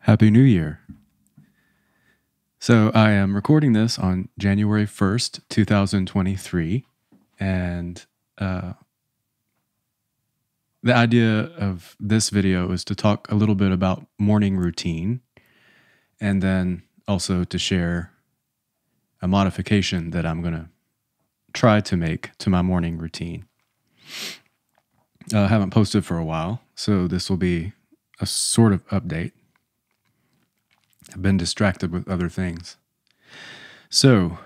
Happy New Year. So I am recording this on January 1st, 2023. And the idea of this video is to talk a little bit about morning routine and then also to share a modification that I'm going to try to make to my morning routine. I haven't posted for a while, so this will be a sort of update. I've been distracted with other things. So,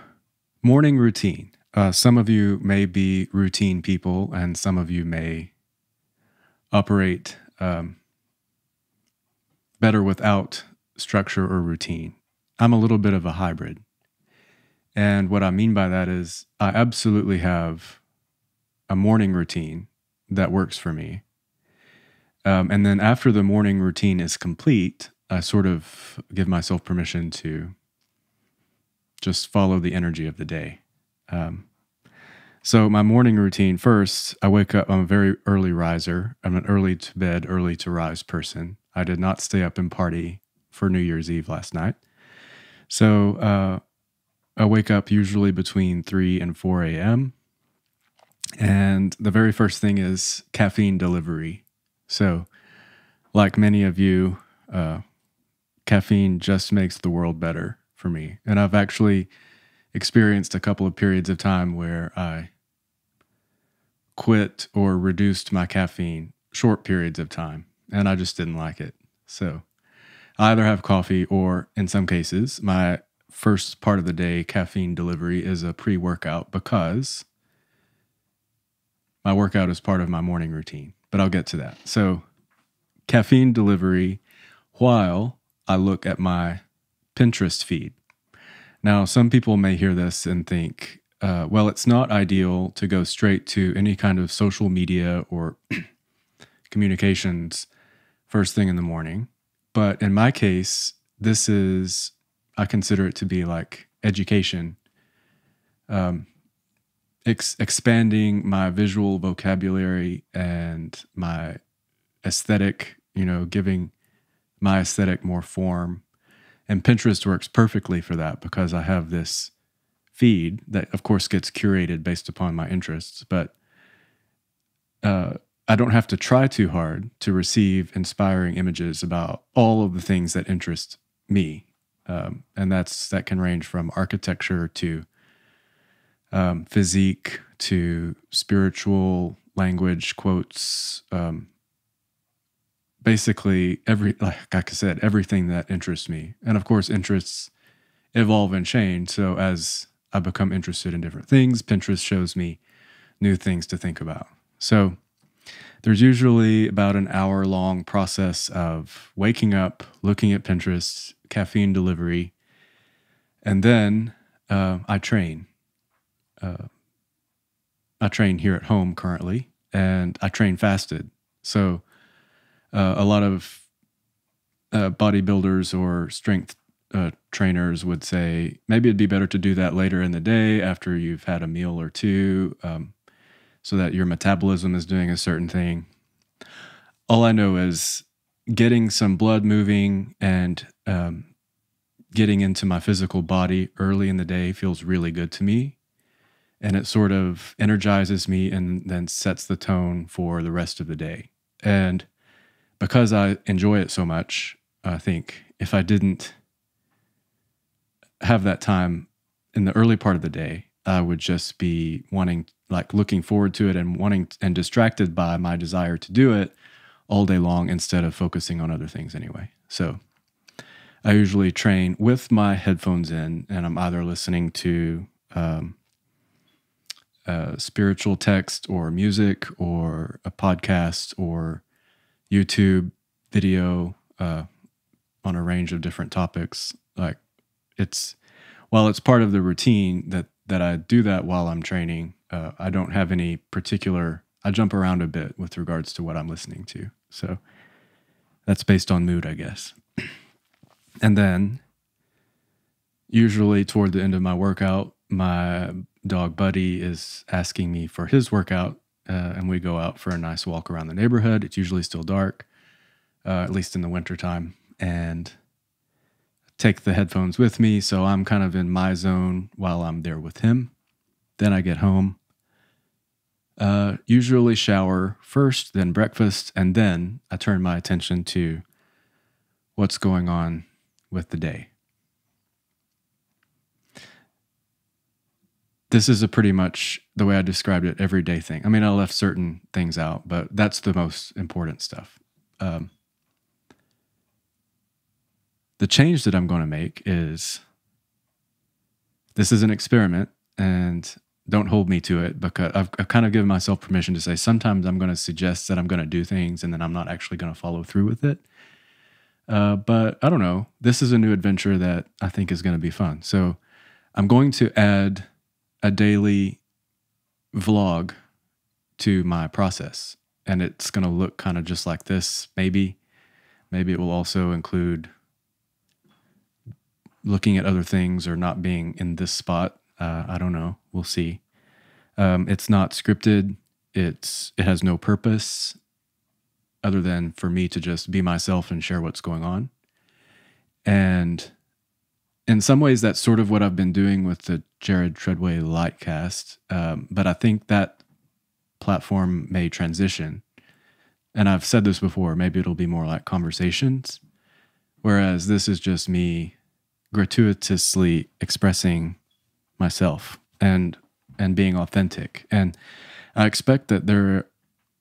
morning routine. Some of you may be routine people, and some of you may operate better without structure or routine. I'm a little bit of a hybrid. And what I mean by that is I absolutely have a morning routine that works for me. And then after the morning routine is complete, I sort of give myself permission to just follow the energy of the day. So my morning routine, first, I wake up. I'm a very early riser. I'm an early to bed, early to rise person. I did not stay up and party for New Year's Eve last night. So I wake up usually between 3 and 4 a.m. And the very first thing is caffeine delivery. So like many of you, caffeine just makes the world better for me. And I've actually experienced a couple of periods of time where I quit or reduced my caffeine, short periods of time, and I just didn't like it. So I either have coffee or, in some cases, my first part of the day caffeine delivery is a pre-workout because my workout is part of my morning routine, but I'll get to that. So caffeine delivery while I look at my Pinterest feed. Now, some people may hear this and think, well, it's not ideal to go straight to any kind of social media or communications first thing in the morning. But in my case, I consider it to be like education, expanding my visual vocabulary and my aesthetic, giving my aesthetic more form. And Pinterest works perfectly for that because I have this feed that, of course, gets curated based upon my interests. But I don't have to try too hard to receive inspiring images about all of the things that interest me. And that can range from architecture to physique to spiritual language, quotes, basically like I said, everything that interests me. And of course, interests evolve and change. So as I become interested in different things, Pinterest shows me new things to think about. So there's usually about an hour-long process of waking up, looking at Pinterest, caffeine delivery, and then I train. I train here at home currently, and I train fasted. So a lot of bodybuilders or strength trainers would say maybe it'd be better to do that later in the day after you've had a meal or two, so that your metabolism is doing a certain thing. All I know is getting some blood moving and getting into my physical body early in the day feels really good to me. And it sort of energizes me and then sets the tone for the rest of the day. And because I enjoy it so much, I think if I didn't have that time in the early part of the day, I would just be looking forward to it and distracted by my desire to do it all day long instead of focusing on other things anyway. So I usually train with my headphones in, and I'm either listening to spiritual text or music or a podcast or YouTube video on a range of different topics. While it's part of the routine that I do that while I'm training, I don't have any particular, I jump around a bit with regards to what I'm listening to. So that's based on mood, I guess. And then usually toward the end of my workout, my dog Buddy is asking me for his workout, and we go out for a nice walk around the neighborhood. It's usually still dark, at least in the wintertime. And take the headphones with me, so I'm kind of in my zone while I'm there with him. Then I get home. Usually shower first, then breakfast, and then I turn my attention to what's going on with the day. This is a pretty much the way I described it, everyday thing. I mean, I left certain things out, but that's the most important stuff. The change that I'm going to make is, this is an experiment, and don't hold me to it, because I've kind of given myself permission to say sometimes I'm going to suggest that I'm going to do things and then I'm not actually going to follow through with it. But I don't know. This is a new adventure that I think is going to be fun. So I'm going to add a daily vlog to my process, and it's going to look kind of just like this. Maybe it will also include looking at other things or not being in this spot. I don't know. We'll see. It's not scripted. It has no purpose other than for me to just be myself and share what's going on. And in some ways, that's sort of what I've been doing with the Jared Treadway Lightcast. But I think that platform may transition. And I've said this before, maybe it'll be more like conversations, whereas this is just me gratuitously expressing myself and being authentic. And I expect that there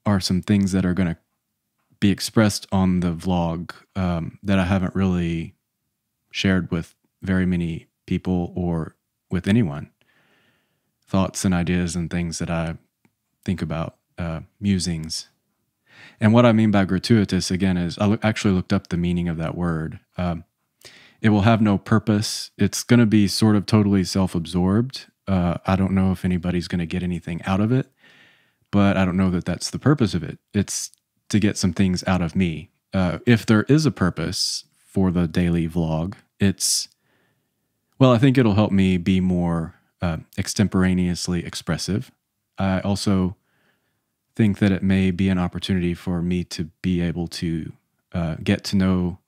are some things that are going to be expressed on the vlog that I haven't really shared with very many people or with anyone. Thoughts and ideas and things that I think about, musings. And what I mean by gratuitous, again, is I actually looked up the meaning of that word. It will have no purpose. It's going to be sort of totally self-absorbed. I don't know if anybody's going to get anything out of it, but I don't know that that's the purpose of it. It's to get some things out of me. If there is a purpose for the daily vlog, I think it'll help me be more extemporaneously expressive. I also think that it may be an opportunity for me to be able to get to know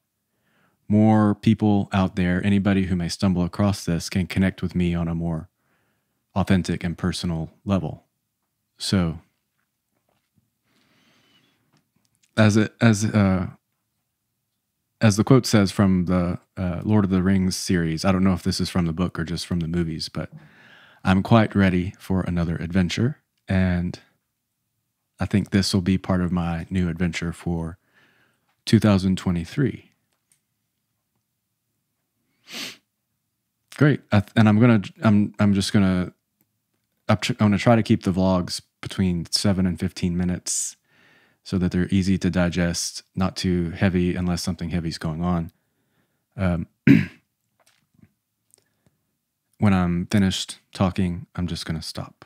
more people out there. Anybody who may stumble across this can connect with me on a more authentic and personal level. So, as the quote says from the Lord of the Rings series, I don't know if this is from the book or just from the movies, but I'm quite ready for another adventure, and I think this will be part of my new adventure for 2023. Great. I'm going to try to keep the vlogs between 7 and 15 minutes so that they're easy to digest, not too heavy unless something heavy is going on. When I'm finished talking, I'm just going to stop.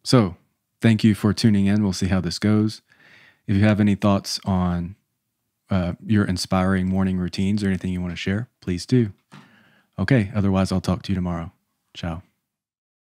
So, thank you for tuning in. We'll see how this goes. If you have any thoughts on your inspiring morning routines or anything you want to share, please do. Okay, otherwise I'll talk to you tomorrow. Ciao.